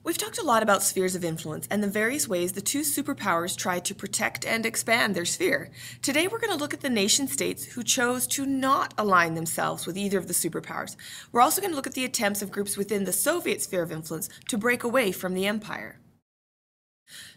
We've talked a lot about spheres of influence and the various ways the two superpowers tried to protect and expand their sphere. Today we're going to look at the nation-states who chose to not align themselves with either of the superpowers. We're also going to look at the attempts of groups within the Soviet sphere of influence to break away from the empire.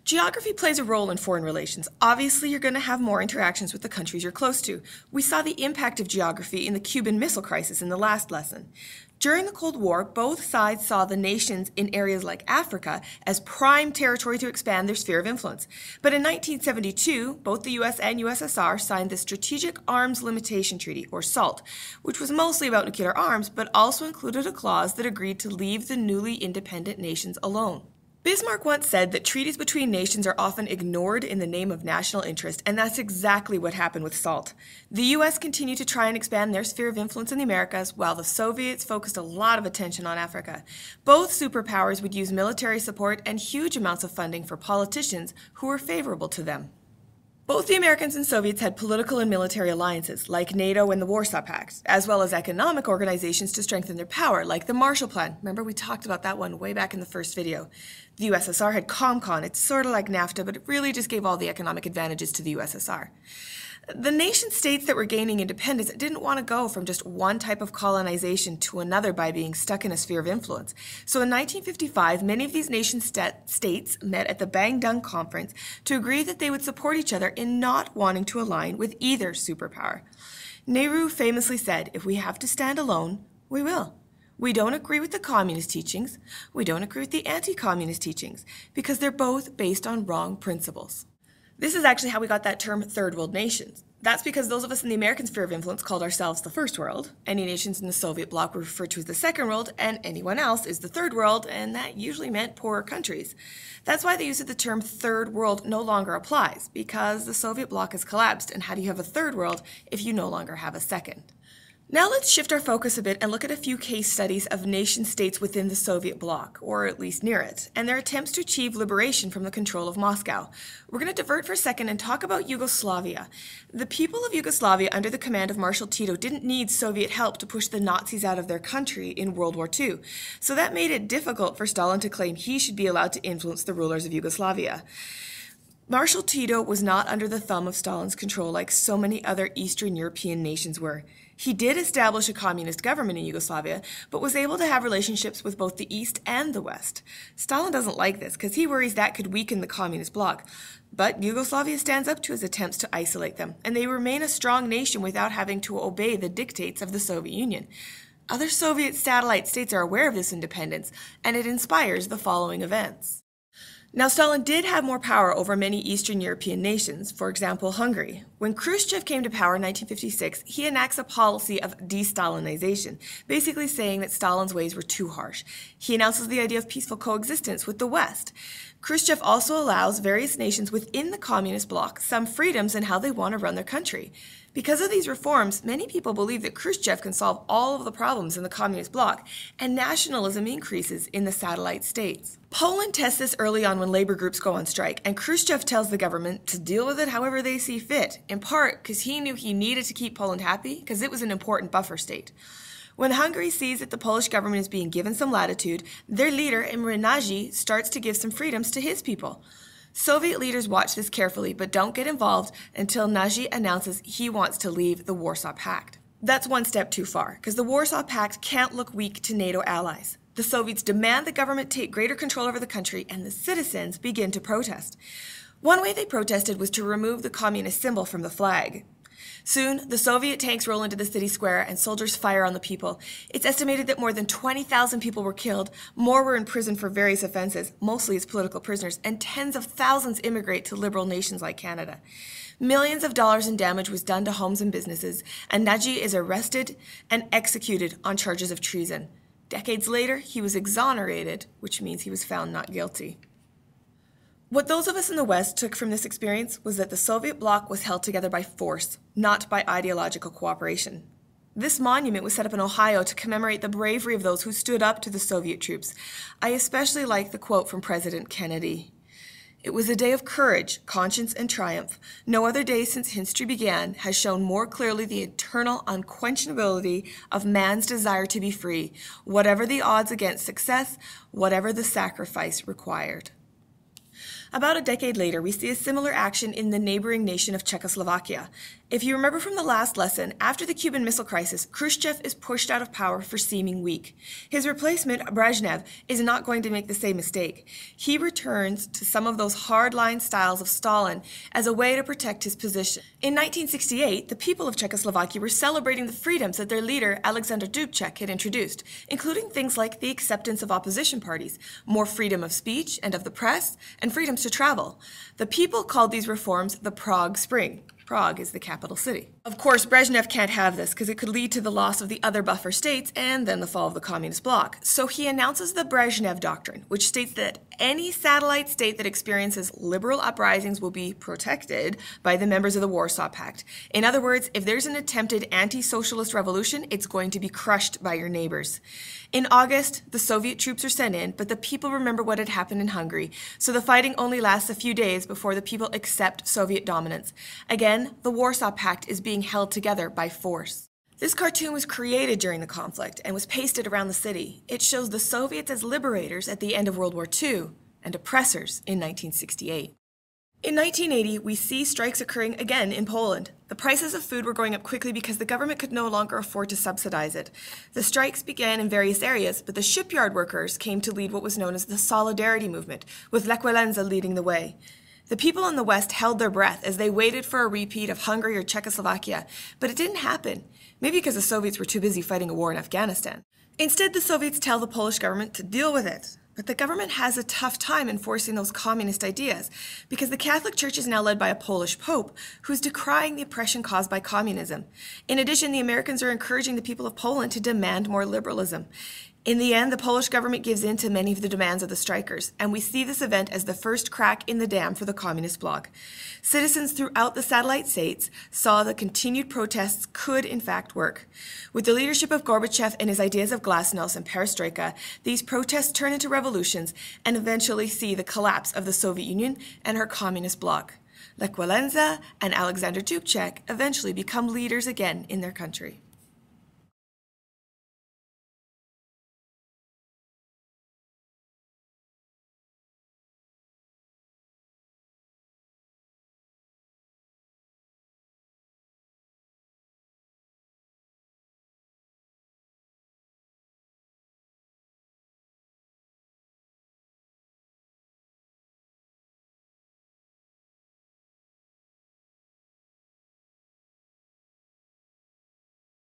Geography plays a role in foreign relations. Obviously, you're going to have more interactions with the countries you're close to. We saw the impact of geography in the Cuban Missile Crisis in the last lesson. During the Cold War, both sides saw the nations in areas like Africa as prime territory to expand their sphere of influence. But in 1972, both the US and USSR signed the Strategic Arms Limitation Treaty, or SALT, which was mostly about nuclear arms, but also included a clause that agreed to leave the newly independent nations alone. Bismarck once said that treaties between nations are often ignored in the name of national interest, and that's exactly what happened with SALT. The US continued to try and expand their sphere of influence in the Americas, while the Soviets focused a lot of attention on Africa. Both superpowers would use military support and huge amounts of funding for politicians who were favorable to them. Both the Americans and Soviets had political and military alliances, like NATO and the WARSAW Pact, as well as economic organizations to strengthen their power, like the Marshall Plan. Remember, we talked about that one way back in the first video. The USSR had COMCON. It's sort of like NAFTA, but it really just gave all the economic advantages to the USSR. The nation-states that were gaining independence didn't want to go from just one type of colonization to another by being stuck in a sphere of influence. So in 1955, many of these nation-states met at the Bandung Conference to agree that they would support each other in not wanting to align with either superpower. Nehru famously said, "If we have to stand alone, we will. We don't agree with the communist teachings. We don't agree with the anti-communist teachings, because they're both based on wrong principles." This is actually how we got that term third world nations. That's because those of us in the American sphere of influence called ourselves the first world. Any nations in the Soviet bloc were referred to as the second world, and anyone else is the third world, and that usually meant poorer countries. That's why the use of the term third world no longer applies, because the Soviet bloc has collapsed, and how do you have a third world if you no longer have a second? Now let's shift our focus a bit and look at a few case studies of nation-states within the Soviet bloc, or at least near it, and their attempts to achieve liberation from the control of Moscow. We're going to divert for a second and talk about Yugoslavia. The people of Yugoslavia under the command of Marshal Tito didn't need Soviet help to push the Nazis out of their country in World War II, so that made it difficult for Stalin to claim he should be allowed to influence the rulers of Yugoslavia. Marshal Tito was not under the thumb of Stalin's control like so many other Eastern European nations were. He did establish a communist government in Yugoslavia, but was able to have relationships with both the East and the West. Stalin doesn't like this because he worries that could weaken the communist bloc. But Yugoslavia stands up to his attempts to isolate them, and they remain a strong nation without having to obey the dictates of the Soviet Union. Other Soviet satellite states are aware of this independence, and it inspires the following events. Now, Stalin did have more power over many Eastern European nations, for example, Hungary. When Khrushchev came to power in 1956, he enacts a policy of de-Stalinization, basically saying that Stalin's ways were too harsh. He announces the idea of peaceful coexistence with the West. Khrushchev also allows various nations within the communist bloc some freedoms in how they want to run their country. Because of these reforms, many people believe that Khrushchev can solve all of the problems in the communist bloc, and nationalism increases in the satellite states. Poland tests this early on when labor groups go on strike, and Khrushchev tells the government to deal with it however they see fit, in part because he knew he needed to keep Poland happy because it was an important buffer state. When Hungary sees that the Polish government is being given some latitude, their leader, Imre Nagy, starts to give some freedoms to his people. Soviet leaders watch this carefully, but don't get involved until Nagy announces he wants to leave the Warsaw Pact. That's one step too far, because the Warsaw Pact can't look weak to NATO allies. The Soviets demand the government take greater control over the country, and the citizens begin to protest. One way they protested was to remove the communist symbol from the flag. Soon, the Soviet tanks roll into the city square and soldiers fire on the people. It's estimated that more than 20,000 people were killed, more were in prison for various offenses, mostly as political prisoners, and tens of thousands immigrate to liberal nations like Canada. Millions of dollars in damage was done to homes and businesses, and Nagy is arrested and executed on charges of treason. Decades later, he was exonerated, which means he was found not guilty. What those of us in the West took from this experience was that the Soviet bloc was held together by force, not by ideological cooperation. This monument was set up in Ohio to commemorate the bravery of those who stood up to the Soviet troops. I especially like the quote from President Kennedy. It was a day of courage, conscience, and triumph. No other day since history began has shown more clearly the eternal unquenchability of man's desire to be free, whatever the odds against success, whatever the sacrifice required. About a decade later, we see a similar action in the neighboring nation of Czechoslovakia. If you remember from the last lesson, after the Cuban Missile Crisis, Khrushchev is pushed out of power for seeming weak. His replacement, Brezhnev, is not going to make the same mistake. He returns to some of those hard-line styles of Stalin as a way to protect his position. In 1968, the people of Czechoslovakia were celebrating the freedoms that their leader, Alexander Dubček, had introduced, including things like the acceptance of opposition parties, more freedom of speech and of the press, and freedoms to travel. The people called these reforms the Prague Spring. Prague is the capital city. Of course, Brezhnev can't have this because it could lead to the loss of the other buffer states and then the fall of the communist bloc. So he announces the Brezhnev Doctrine, which states that any satellite state that experiences liberal uprisings will be protected by the members of the Warsaw Pact. In other words, if there's an attempted anti-socialist revolution, it's going to be crushed by your neighbors. In August, the Soviet troops are sent in, but the people remember what had happened in Hungary, so the fighting only lasts a few days before the people accept Soviet dominance. Again, the Warsaw Pact is being held together by force. This cartoon was created during the conflict and was pasted around the city. It shows the Soviets as liberators at the end of World War II and oppressors in 1968. In 1980, we see strikes occurring again in Poland. The prices of food were going up quickly because the government could no longer afford to subsidize it. The strikes began in various areas, but the shipyard workers came to lead what was known as the Solidarity Movement, with Lech Walesa leading the way. The people in the West held their breath as they waited for a repeat of Hungary or Czechoslovakia, but it didn't happen, maybe because the Soviets were too busy fighting a war in Afghanistan. Instead, the Soviets tell the Polish government to deal with it. But the government has a tough time enforcing those communist ideas because the Catholic Church is now led by a Polish pope who's decrying the oppression caused by communism. In addition, the Americans are encouraging the people of Poland to demand more liberalism. In the end, the Polish government gives in to many of the demands of the strikers, and we see this event as the first crack in the dam for the communist bloc. Citizens throughout the satellite states saw that continued protests could in fact work. With the leadership of Gorbachev and his ideas of glasnost and perestroika, these protests turn into revolutions and eventually see the collapse of the Soviet Union and her communist bloc. Lech Walesa and Alexander Dubček eventually become leaders again in their country.